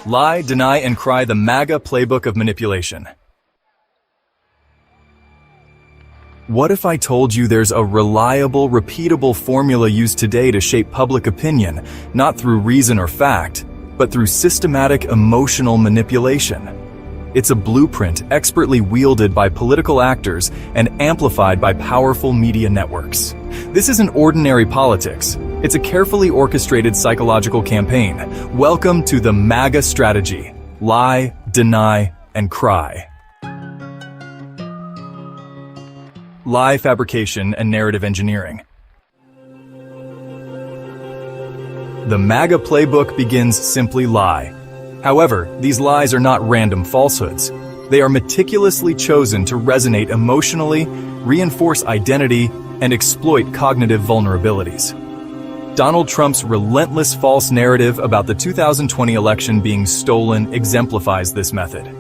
Lie, deny, and cry: the MAGA playbook of manipulation. What if I told you there's a reliable, repeatable formula used today to shape public opinion, not through reason or fact, but through systematic emotional manipulation? It's a blueprint expertly wielded by political actors and amplified by powerful media networks. This isn't ordinary politics. It's a carefully orchestrated psychological campaign. Welcome to the MAGA strategy: lie, deny, and cry. Lie, fabrication, and narrative engineering. The MAGA playbook begins simply lie. However, these lies are not random falsehoods. They are meticulously chosen to resonate emotionally, reinforce identity, and exploit cognitive vulnerabilities. Donald Trump's relentless false narrative about the 2020 election being stolen exemplifies this method.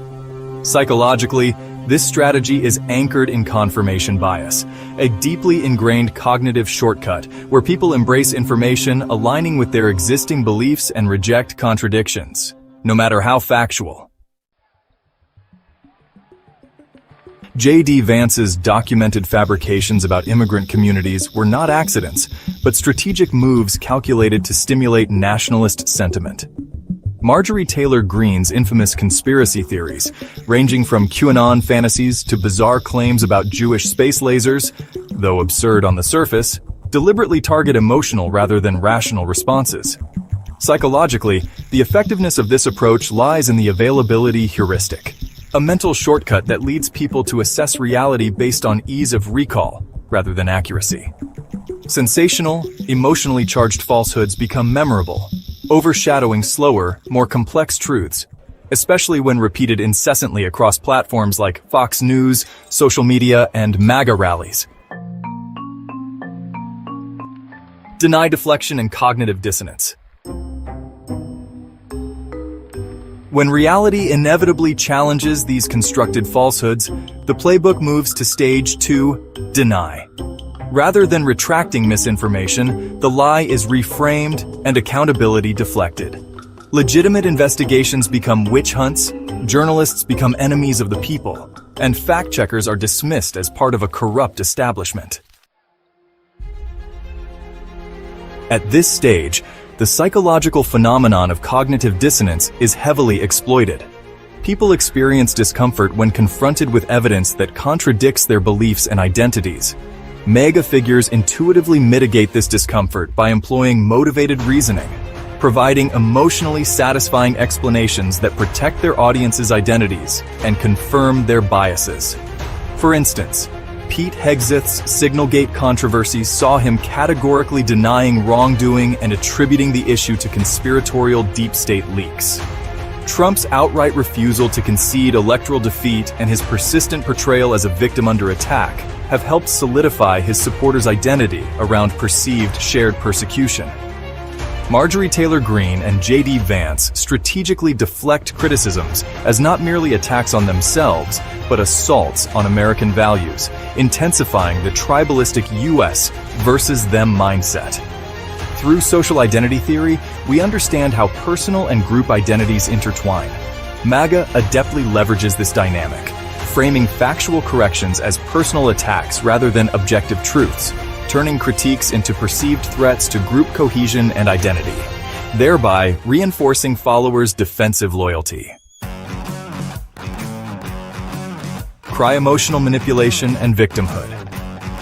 Psychologically, this strategy is anchored in confirmation bias, a deeply ingrained cognitive shortcut where people embrace information aligning with their existing beliefs and reject contradictions, no matter how factual. J.D. Vance's documented fabrications about immigrant communities were not accidents, but strategic moves calculated to stimulate nationalist sentiment. Marjorie Taylor Greene's infamous conspiracy theories, ranging from QAnon fantasies to bizarre claims about Jewish space lasers, though absurd on the surface, deliberately target emotional rather than rational responses. Psychologically, the effectiveness of this approach lies in the availability heuristic, a mental shortcut that leads people to assess reality based on ease of recall rather than accuracy. Sensational, emotionally charged falsehoods become memorable, overshadowing slower, more complex truths, especially when repeated incessantly across platforms like Fox News, social media, and MAGA rallies. Deny, deflection, and cognitive dissonance. When reality inevitably challenges these constructed falsehoods, the playbook moves to stage 2, deny. Rather than retracting misinformation, the lie is reframed and accountability deflected. Legitimate investigations become witch hunts, journalists become enemies of the people, and fact-checkers are dismissed as part of a corrupt establishment. At this stage, the psychological phenomenon of cognitive dissonance is heavily exploited. People experience discomfort when confronted with evidence that contradicts their beliefs and identities. MAGA figures intuitively mitigate this discomfort by employing motivated reasoning, providing emotionally satisfying explanations that protect their audience's identities and confirm their biases. For instance, Pete Hegseth's Signalgate controversy saw him categorically denying wrongdoing and attributing the issue to conspiratorial deep state leaks. Trump's outright refusal to concede electoral defeat and his persistent portrayal as a victim under attack have helped solidify his supporters' identity around perceived shared persecution. Marjorie Taylor Greene and J.D. Vance strategically deflect criticisms as not merely attacks on themselves, but assaults on American values, intensifying the tribalistic U.S. versus them mindset. Through social identity theory, we understand how personal and group identities intertwine. MAGA adeptly leverages this dynamic, framing factual corrections as personal attacks rather than objective truths, turning critiques into perceived threats to group cohesion and identity, thereby reinforcing followers' defensive loyalty. Cry, emotional manipulation, and victimhood.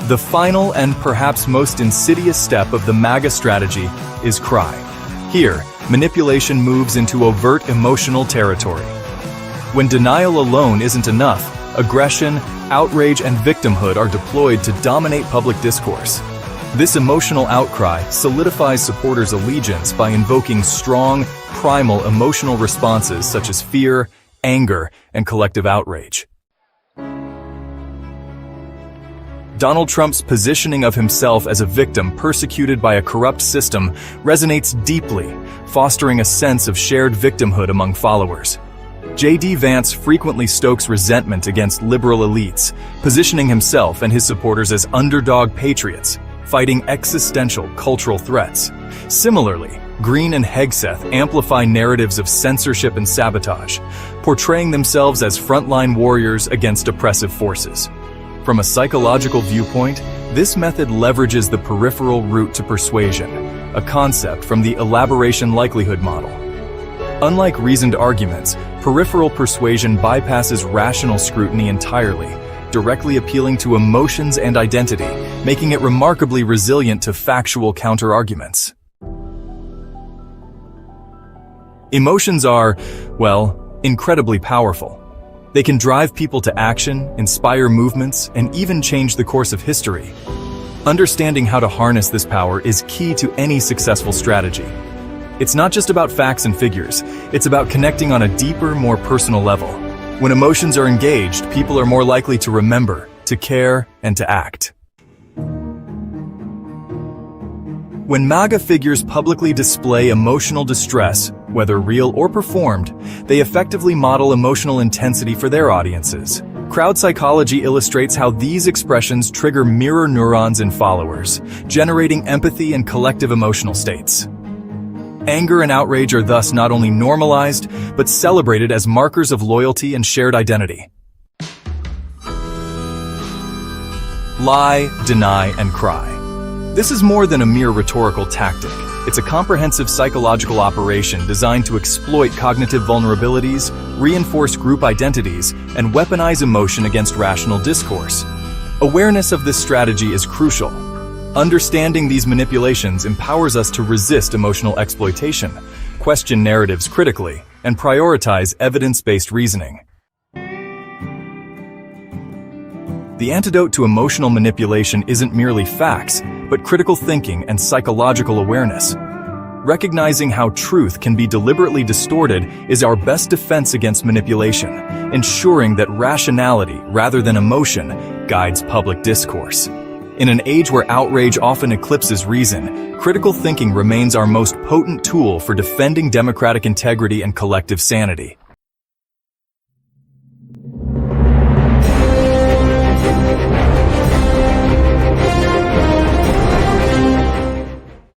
The final and perhaps most insidious step of the MAGA strategy is cry. Here, manipulation moves into overt emotional territory. When denial alone isn't enough, aggression, outrage, and victimhood are deployed to dominate public discourse. This emotional outcry solidifies supporters' allegiance by invoking strong, primal emotional responses such as fear, anger, and collective outrage. Donald Trump's positioning of himself as a victim persecuted by a corrupt system resonates deeply, fostering a sense of shared victimhood among followers. J.D. Vance frequently stokes resentment against liberal elites, positioning himself and his supporters as underdog patriots, fighting existential cultural threats. Similarly, Green and Hegseth amplify narratives of censorship and sabotage, portraying themselves as frontline warriors against oppressive forces. From a psychological viewpoint, this method leverages the peripheral route to persuasion, a concept from the elaboration likelihood model. Unlike reasoned arguments, peripheral persuasion bypasses rational scrutiny entirely, directly appealing to emotions and identity, making it remarkably resilient to factual counterarguments. Emotions are, well, incredibly powerful. They can drive people to action, inspire movements, and even change the course of history. Understanding how to harness this power is key to any successful strategy. It's not just about facts and figures, it's about connecting on a deeper, more personal level. When emotions are engaged, people are more likely to remember, to care, and to act. When MAGA figures publicly display emotional distress, whether real or performed, they effectively model emotional intensity for their audiences. Crowd psychology illustrates how these expressions trigger mirror neurons in followers, generating empathy and collective emotional states. Anger and outrage are thus not only normalized, but celebrated as markers of loyalty and shared identity. Lie, deny, and cry. This is more than a mere rhetorical tactic. It's a comprehensive psychological operation designed to exploit cognitive vulnerabilities, reinforce group identities, and weaponize emotion against rational discourse. Awareness of this strategy is crucial. Understanding these manipulations empowers us to resist emotional exploitation, question narratives critically, and prioritize evidence-based reasoning. The antidote to emotional manipulation isn't merely facts, but critical thinking and psychological awareness. Recognizing how truth can be deliberately distorted is our best defense against manipulation, ensuring that rationality, rather than emotion, guides public discourse. In an age where outrage often eclipses reason, critical thinking remains our most potent tool for defending democratic integrity and collective sanity.